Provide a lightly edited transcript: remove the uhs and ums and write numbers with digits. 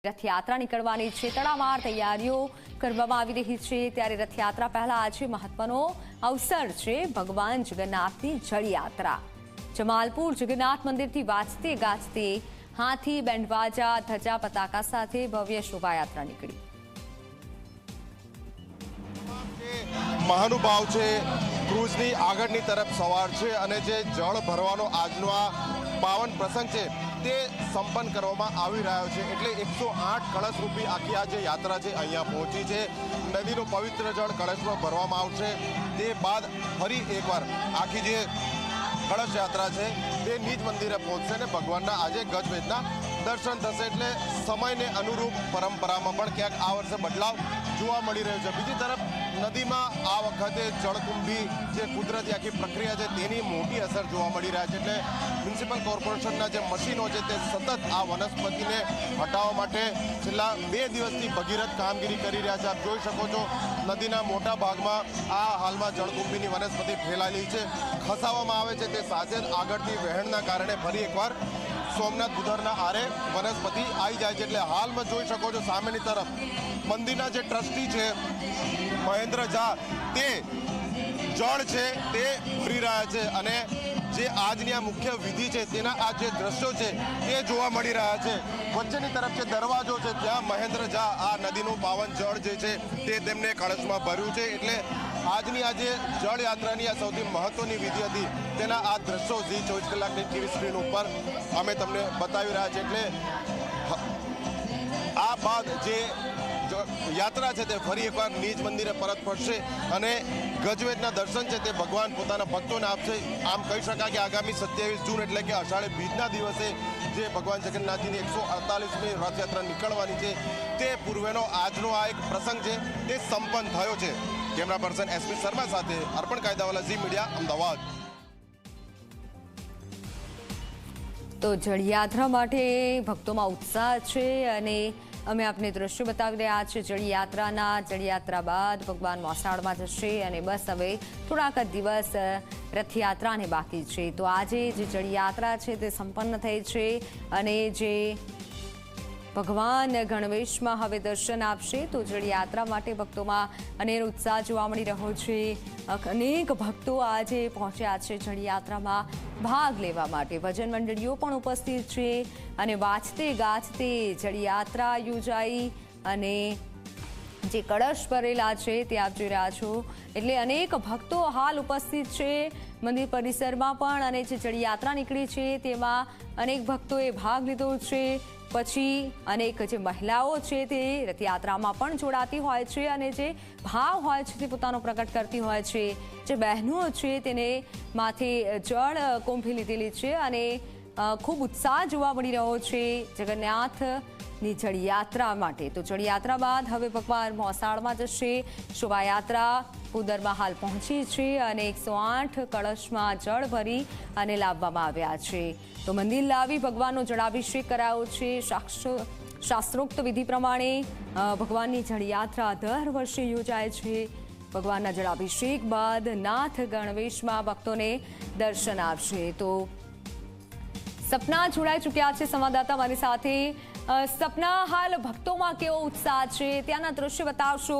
રથયાત્રા નીકળવાની છે, તડામાર તૈયારીઓ કરવામાં આવી રહી છે। ત્યારે રથયાત્રા પહેલા આજે મહત્વનો અવસર છે ભગવાન જગન્નાથની જળયાત્રા। જમાલપુર જગન્નાથ મંદિરથી વાજતે ગાજતે હાથી, બેન્ડવાજા, ધજા, પતાકા સાથે ભવ્ય શોભાયાત્રા નીકળી। મહાનુભાવ છે ક્રુઝની આગળની તરફ સવાર છે અને જે જળ ભરવાનો આજનો આ પાવન પ્રસંગ છે તે સંપન્ન કરવામાં આવી રહ્યો છે। એટલે 108 કળશરૂપી આખી આ જે યાત્રા છે અહીંયા પહોંચી છે। નદીનું પવિત્ર જળ કળશમાં ભરવામાં આવશે, તે બાદ ફરી એકવાર આખી જે કળશ યાત્રા છે તે નિજ મંદિરે પહોંચશે અને ભગવાનના આજે ગજવેદના દર્શન થશે। એટલે સમયને અનુરૂપ પરંપરામાં પણ ક્યાંક આ વર્ષે બદલાવ જોવા મળી રહ્યો છે। બીજી તરફ નદીમાં આ વખતે જળકુંભી જે કુદરતી આખી પ્રક્રિયા છે તેની મોટી અસર જોવા મળી રહ્યા છે। એટલે મ્યુનિસિપલ કોર્પોરેશનના જે મશીનો છે તે સતત આ વનસ્પતિને હટાવવા માટે છેલ્લા 2 દિવસથી ભગીરથ કામગીરી કરી રહ્યા છે। આપ જોઈ શકો છો નદીના મોટા ભાગમાં આ હાલમાં જળકુંભીની વનસ્પતિ ફેલાયેલી છે, ખસાવવામાં આવે છે। તે સાથે જ આગળથી વહેણના કારણે ફરી એકવાર સોમનાથ બુધરના આરે વનસ્પતિ આવી જાય છે। એટલે હાલમાં જોઈ શકો છો સામેની તરફ મંદિરના જે ટ્રસ્ટી છે મહેન્દ્ર ઝા તે જળ છે તે ભરી રહ્યા છે અને જે આજની આ મુખ્ય વિધિ છે તેના આ જે દ્રશ્યો છે તે જોવા મળી રહ્યા છે। વચ્ચેની તરફ જે દરવાજો છે ત્યાં મહેન્દ્ર ઝા આ નદીનું પાવન જળ જે છે તે તેમને કળશમાં ભર્યું છે। એટલે આજની આ જે જળ યાત્રાની આ સૌથી મહત્વની વિધિ હતી તેના આ દ્રશ્યો ઝી 24 કલાકની ટીવી સ્ક્રીન ઉપર અમે તમને બતાવી રહ્યા છીએ। એટલે આ બાદ જે યાત્રા છે તે ફરી એકવાર નિજ મંદિરે પરત ફરશે અને ગજવેદના દર્શન છે તે ભગવાન પોતાના ભક્તોને આપશે। આમ કહી શકાય કે આગામી 27 જૂન એટલે કે અષાઢી બીજના દિવસે જે ભગવાન જગન્નાથજીની 148મી રથયાત્રા નીકળવાની છે તે પૂર્વેનો આજનો આ એક પ્રસંગ છે તે સંપન્ન થયો છે। કેમેરા પર્સન એસપી શર્મા સાથે અર્પણ કાયદાવાલા, ઝી મીડિયા, અમદાવાદ। તો જળયાત્રા માટે ભક્તોમાં ઉત્સાહ છે અને અમે આપને દ્રશ્યો બતાવી રહ્યા છે જળયાત્રા બાદ ભગવાન મોસાળમાં જશે અને બસ હવે થોડાક દિવસ રથયાત્રાને બાકી છે। તો આજે જે જળયાત્રા છે તે સંપન્ન થઈ છે અને જે ભગવાન ગણવેશમાં હવે દર્શન આપશે। તો જળયાત્રા માટે ભક્તોમાં અનેરો ઉત્સાહ જોવા મળી રહ્યો છે। અનેક ભક્તો આજે પહોંચ્યા છે જળયાત્રામાં ભાગ લેવા માટે। ભજન મંડળીઓ પણ ઉપસ્થિત છે અને વાજતે ગાજતે જળયાત્રા યોજાઈ અને જે કળશ ભરેલા છે તે આપ જોઈ રહ્યા છો। એટલે અનેક ભક્તો હાલ ઉપસ્થિત છે મંદિર પરિસરમાં પણ અને જે જળયાત્રા નીકળી છે તેમાં અનેક ભક્તોએ ભાગ લીધો છે। પછી અનેક જે મહિલાઓ છે તે રથયાત્રામાં પણ જોડાતી હોય છે અને જે ભાવ હોય છે તે પોતાનો પ્રગટ કરતી હોય છે। જે બહેનો છે તેને માથે જળ કુંભી લીધેલી છે અને ખૂબ ઉત્સાહ જોવા મળી રહ્યો છે જગન્નાથની જળયાત્રા માટે। તો જળયાત્રા બાદ હવે ભગવાન મોસાળમાં જશે। શોભાયાત્રા પુદરમાં હાલ પહોંચી છે અને 108 કળશમાં જળ ભરી અને લાવવામાં આવ્યા છે। તો મંદિર લાવી ભગવાનનો જળાભિષેક કરાયો છે। શાસ્ત્રોક્ત વિધિ પ્રમાણે ભગવાનની જળયાત્રા દર વર્ષે યોજાય છે। ભગવાનના જળાભિષેક બાદ નાથ ગણવેશમાં ભક્તોને દર્શન આપશે। તો સપના જોડાઈ ચૂક્યા છે સંવાદદાતા મારી સાથે। સપના, હાલ ભક્તોમાં કેવો ઉત્સાહ છે, ત્યાંના દ્રશ્ય બતાવશો।